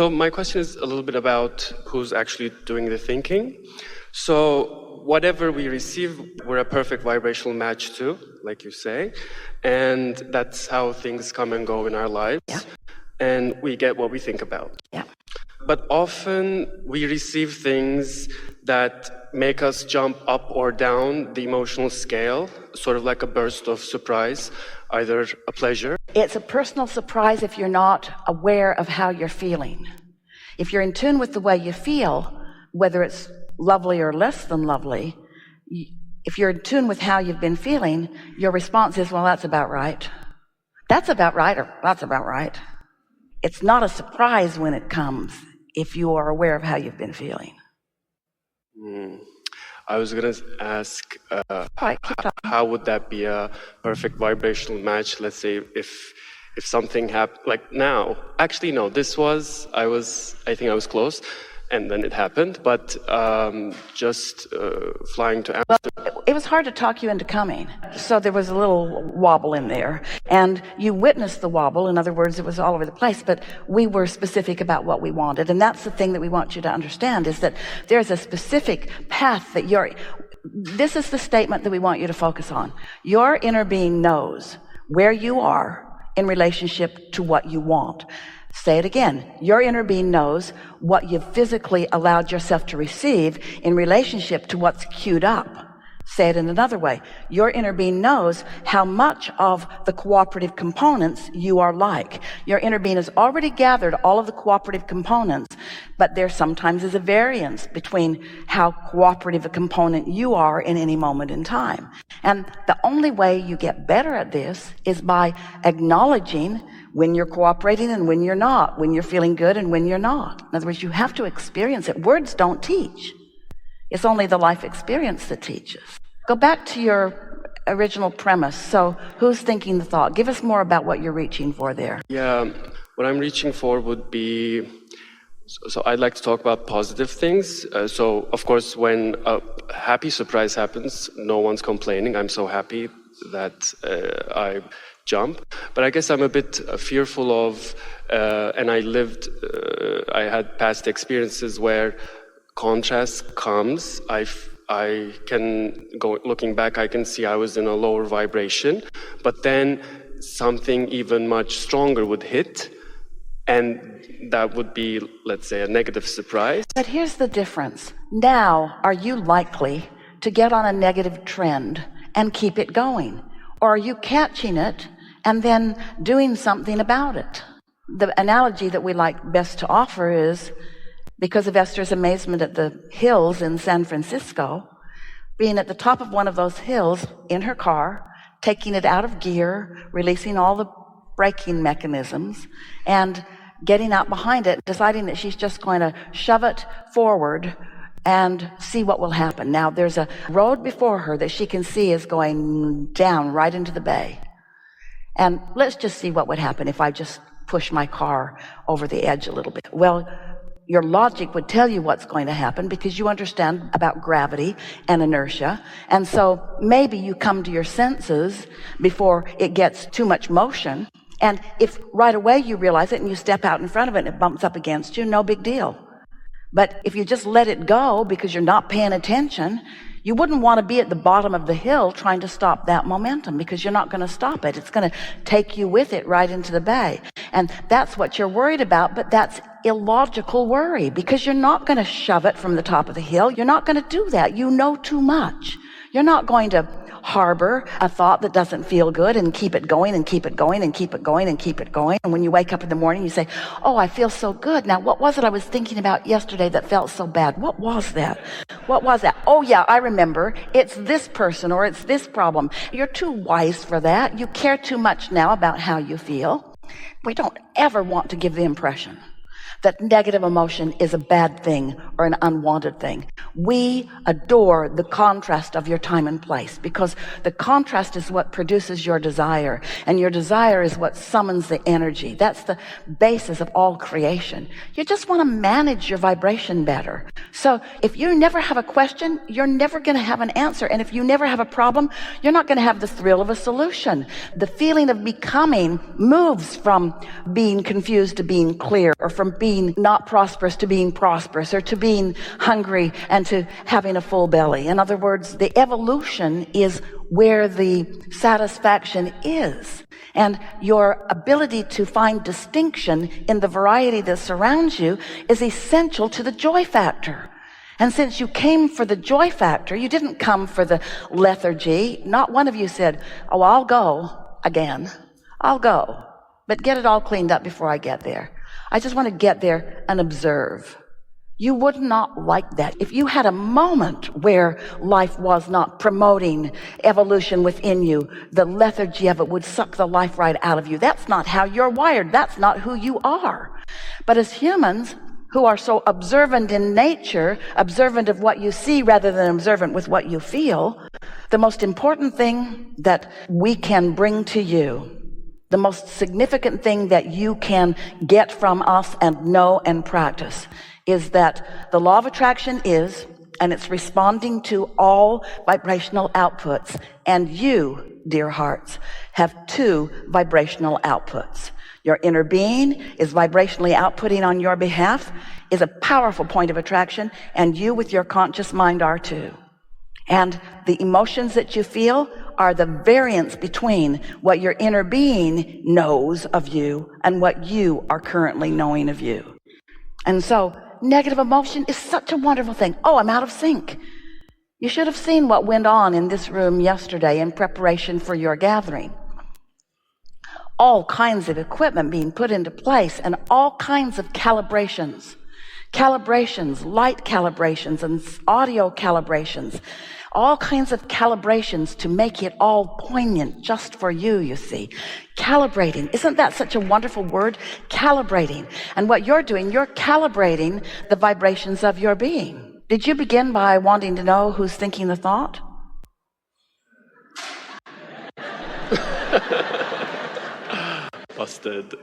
So my question is a little bit about who's actually doing the thinking. So whatever we receive, we're a perfect vibrational match to, like you say. And that's how things come and go in our lives. Yeah. And we get what we think about. Yeah. But often we receive things that make us jump up or down the emotional scale, sort of like a burst of surprise, either a pleasure. It's a personal surprise if you're not aware of how you're feeling. If you're in tune with the way you feel, whether it's lovely or less than lovely, if you're in tune with how you've been feeling, your response is, well, that's about right. That's about right, or that's about right. It's not a surprise when it comes if you are aware of how you've been feeling. I was going to ask, Right, how would that be a perfect vibrational match? Let's say if something happened, like now. Actually, no, I think I was close, and then it happened. But just flying to Amsterdam. Well, it was hard to talk you into coming. So there was a little wobble in there. And you witnessed the wobble. In other words, it was all over the place. But we were specific about what we wanted. And that's the thing that we want you to understand, is that there's a specific path that this is the statement that we want you to focus on. Your inner being knows where you are in relationship to what you want. Say it again. Your inner being knows what you've physically allowed yourself to receive in relationship to what's queued up. Say it in another way. Your inner being knows how much of the cooperative components you are like. Your inner being has already gathered all of the cooperative components, but there sometimes is a variance between how cooperative a component you are in any moment in time. And the only way you get better at this is by acknowledging when you're cooperating and when you're not, when you're feeling good and when you're not. In other words, you have to experience it. Words don't teach. It's only the life experience that teaches. Go back to your original premise. So who's thinking the thought? Give us more about what you're reaching for there. Yeah, what I'm reaching for would be, so I'd like to talk about positive things. So of course, when a happy surprise happens, no one's complaining. I'm so happy that I jump. But I guess I'm a bit fearful of, and I had past experiences where contrast comes. I can go, looking back, I can see I was in a lower vibration, but then something even much stronger would hit, and that would be, let's say, a negative surprise. But here's the difference. Now, are you likely to get on a negative trend and keep it going? Or are you catching it and then doing something about it? The analogy that we like best to offer is, because of Esther's amazement at the hills in San Francisco, being at the top of one of those hills in her car, taking it out of gear, releasing all the braking mechanisms, and getting out behind it, deciding that she's just going to shove it forward and see what will happen. Now, there's a road before her that she can see is going down right into the bay. And let's just see what would happen if I just push my car over the edge a little bit. Well, your logic would tell you what's going to happen because you understand about gravity and inertia. And so maybe you come to your senses before it gets too much motion. And if right away you realize it and you step out in front of it and it bumps up against you, no big deal. But if you just let it go because you're not paying attention, you wouldn't want to be at the bottom of the hill trying to stop that momentum, because you're not going to stop it. It's going to take you with it right into the bay. And that's what you're worried about, but that's illogical worry, because you're not going to shove it from the top of the hill. You're not going to do that. You know too much. You're not going to harbor a thought that doesn't feel good and keep it going and keep it going and keep it going and keep it going. And when you wake up in the morning, you say, oh, I feel so good. Now, what was it I was thinking about yesterday that felt so bad? What was that? What was that? Oh, yeah, I remember. It's this person or it's this problem. You're too wise for that. You care too much now about how you feel. We don't ever want to give the impression that negative emotion is a bad thing or an unwanted thing. We adore the contrast of your time and place, because the contrast is what produces your desire, and your desire is what summons the energy. That's the basis of all creation. You just want to manage your vibration better. So if you never have a question, you're never going to have an answer. And if you never have a problem, you're not going to have the thrill of a solution. The feeling of becoming moves from being confused to being clear, or from from being not prosperous to being prosperous, or to being hungry and to having a full belly. In other words, the evolution is where the satisfaction is. And your ability to find distinction in the variety that surrounds you is essential to the joy factor. And since you came for the joy factor, you didn't come for the lethargy. Not one of you said, oh, I'll go again. I'll go, but get it all cleaned up before I get there. I just want to get there and observe. You would not like that. If you had a moment where life was not promoting evolution within you, the lethargy of it would suck the life right out of you. That's not how you're wired. That's not who you are. But as humans who are so observant in nature, observant of what you see rather than observant with what you feel, the most important thing that we can bring to you, the most significant thing that you can get from us and know and practice, is that the law of attraction is, and it's responding to all vibrational outputs. And you, dear hearts, have two vibrational outputs. Your inner being is vibrationally outputting on your behalf, is a powerful point of attraction, and you with your conscious mind are too. And the emotions that you feel are the variance between what your inner being knows of you and what you are currently knowing of you. And so negative emotion is such a wonderful thing. Oh, I'm out of sync. You should have seen what went on in this room yesterday in preparation for your gathering. All kinds of equipment being put into place and all kinds of calibrations, light calibrations and audio calibrations, all kinds of calibrations to make it all poignant just for you, you see. Calibrating. Isn't that such a wonderful word? Calibrating. And what you're doing, you're calibrating the vibrations of your being. Did you begin by wanting to know who's thinking the thought? Busted.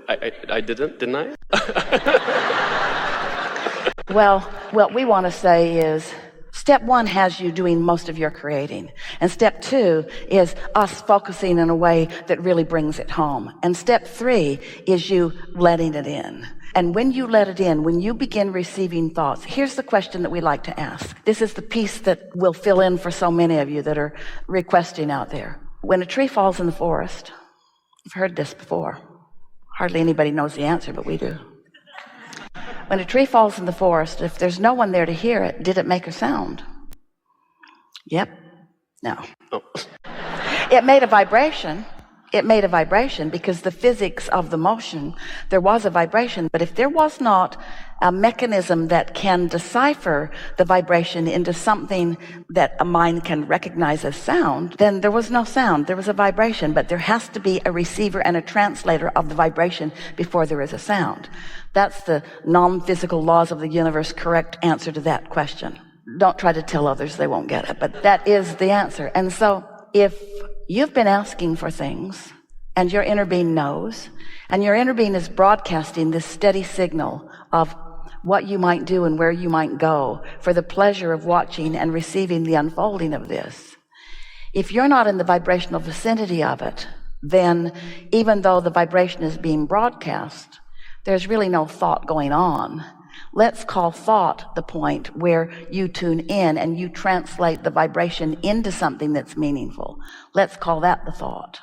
I didn't I? Well, what we want to say is, step one has you doing most of your creating. And step two is us focusing in a way that really brings it home. And step three is you letting it in. And when you let it in, when you begin receiving thoughts, here's the question that we like to ask. This is the piece that will fill in for so many of you that are requesting out there. When a tree falls in the forest, I've heard this before. Hardly anybody knows the answer, but we do. When a tree falls in the forest, if there's no one there to hear it, did it make a sound? Yep. No. Oh. It made a vibration. It made a vibration because the physics of the motion, there was a vibration. But if there was not a mechanism that can decipher the vibration into something that a mind can recognize as sound, then there was no sound. There was a vibration, but there has to be a receiver and a translator of the vibration before there is a sound. That's the non-physical laws of the universe correct answer to that question. Don't try to tell others, they won't get it, but that is the answer. And so if you've been asking for things and your inner being knows, and your inner being is broadcasting this steady signal of what you might do and where you might go for the pleasure of watching and receiving the unfolding of this. If you're not in the vibrational vicinity of it, then even though the vibration is being broadcast, there's really no thought going on. Let's call thought the point where you tune in and you translate the vibration into something that's meaningful. Let's call that the thought.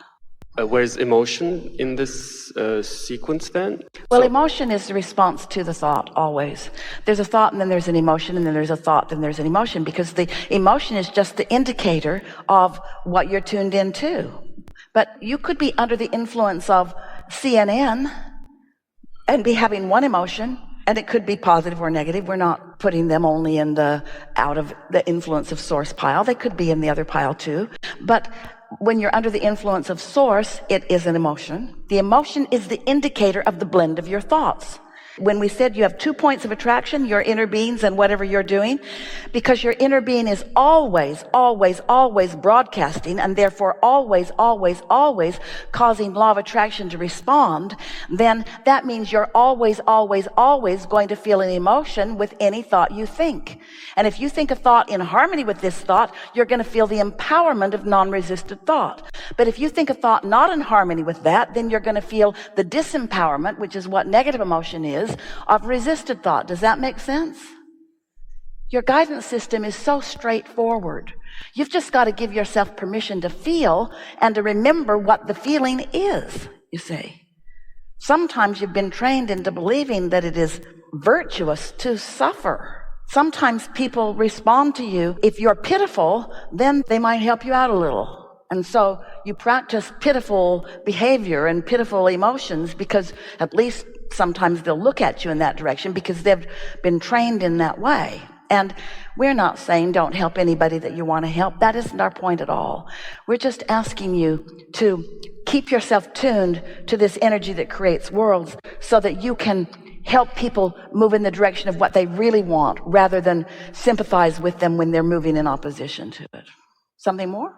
Where's emotion in this sequence then? Well, emotion is the response to the thought, always. There's a thought and then there's an emotion and then there's a thought, then there's an emotion, because the emotion is just the indicator of what you're tuned into. But you could be under the influence of CNN and be having one emotion, and it could be positive or negative. We're not putting them only in the out of the influence of source pile. They could be in the other pile too. But when you're under the influence of source, it is an emotion. The emotion is the indicator of the blend of your thoughts. When we said you have 2 points of attraction, your inner beings and whatever you're doing, because your inner being is always broadcasting and therefore always causing law of attraction to respond, then that means you're always going to feel an emotion with any thought you think. And if you think a thought in harmony with this thought, you're going to feel the empowerment of non-resisted thought. But if you think a thought not in harmony with that, then you're going to feel the disempowerment, which is what negative emotion is, of resisted thought. Does that make sense? Your guidance system is so straightforward. You've just got to give yourself permission to feel and to remember what the feeling is, you see. Sometimes you've been trained into believing that it is virtuous to suffer. Sometimes people respond to you. If you're pitiful, then they might help you out a little. And so you practice pitiful behavior and pitiful emotions because at least sometimes they'll look at you in that direction because they've been trained in that way. And we're not saying don't help anybody that you want to help. That isn't our point at all. We're just asking you to keep yourself tuned to this energy that creates worlds so that you can help people move in the direction of what they really want rather than sympathize with them when they're moving in opposition to it. Something more?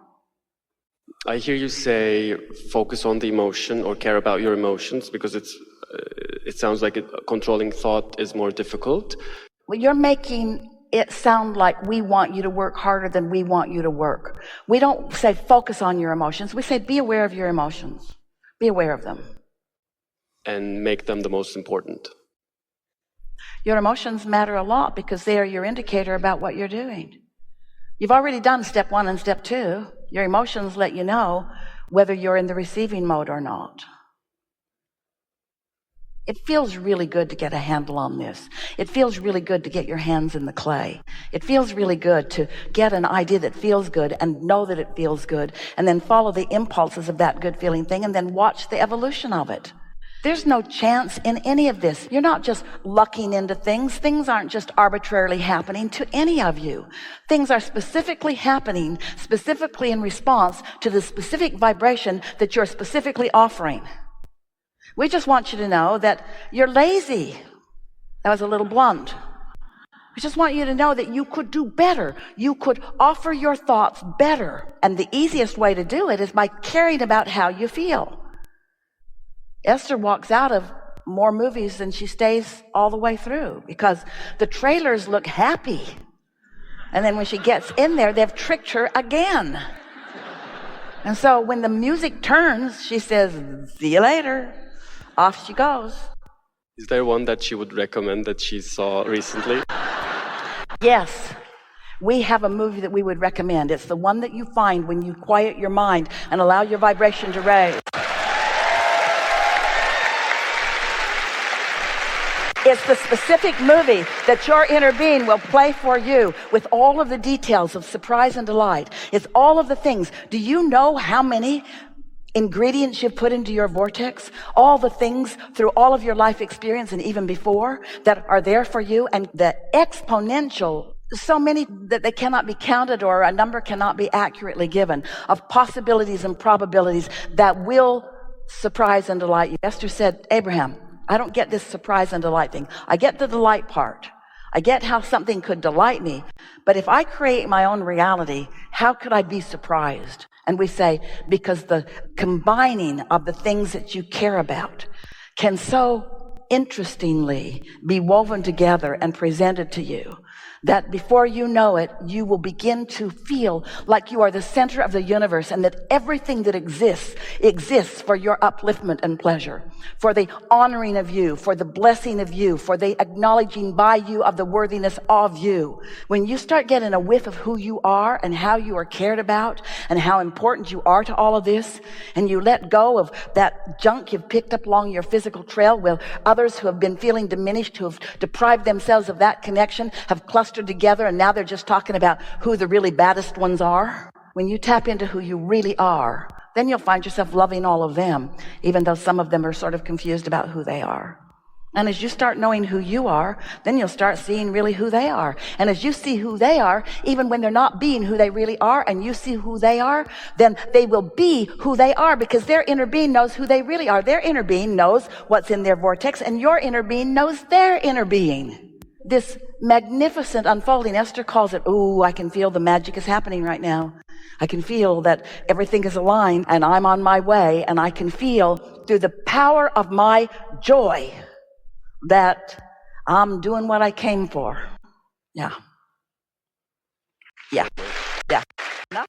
I hear you say focus on the emotion or care about your emotions because it sounds like controlling thought is more difficult. Well, you're making it sound like we want you to work harder than we want you to work. We don't say focus on your emotions. We say be aware of your emotions. Be aware of them. And make them the most important. Your emotions matter a lot because they are your indicator about what you're doing. You've already done step 1 and step 2. Your emotions let you know whether you're in the receiving mode or not. It feels really good to get a handle on this. It feels really good to get your hands in the clay. It feels really good to get an idea that feels good and know that it feels good and then follow the impulses of that good feeling thing and then watch the evolution of it. There's no chance in any of this. You're not just lucking into things. Things aren't just arbitrarily happening to any of you. Things are specifically happening, specifically in response to the specific vibration that you're specifically offering. We just want you to know that you're lazy. That was a little blunt. We just want you to know that you could do better. You could offer your thoughts better. And the easiest way to do it is by caring about how you feel. Esther walks out of more movies than she stays all the way through because the trailers look happy. And then when she gets in there, they've tricked her again. And so when the music turns, she says, "See you later." Off she goes. Is there one that she would recommend that she saw recently? Yes. We have a movie that we would recommend. It's the one that you find when you quiet your mind and allow your vibration to raise. It's the specific movie that your inner being will play for you with all of the details of surprise and delight. It's all of the things. Do you know how many ingredients you've put into your vortex? All the things through all of your life experience and even before that are there for you, and the exponential, so many that they cannot be counted or a number cannot be accurately given of possibilities and probabilities that will surprise and delight you. Esther said, "Abraham, I don't get this surprise and delight thing. I get the delight part. I get how something could delight me. But if I create my own reality, how could I be surprised?" And we say, because the combining of the things that you care about can so interestingly be woven together and presented to you that before you know it, you will begin to feel like you are the center of the universe and that everything that exists for your upliftment and pleasure, for the honoring of you, for the blessing of you, for the acknowledging by you of the worthiness of you. When you start getting a whiff of who you are and how you are cared about and how important you are to all of this, and you let go of that junk you've picked up along your physical trail with others who have been feeling diminished, who have deprived themselves of that connection, have clustered together, and now they're just talking about who the really baddest ones are. When you tap into who you really are, then you'll find yourself loving all of them, even though some of them are sort of confused about who they are. And as you start knowing who you are, then you'll start seeing really who they are. And as you see who they are, even when they're not being who they really are, and you see who they are, then they will be who they are because their inner being knows who they really are. Their inner being knows what's in their vortex, and your inner being knows their inner being. This magnificent unfolding, Esther calls it, "Ooh, I can feel the magic is happening right now. I can feel that everything is aligned and I'm on my way, and I can feel through the power of my joy that I'm doing what I came for." Yeah. No?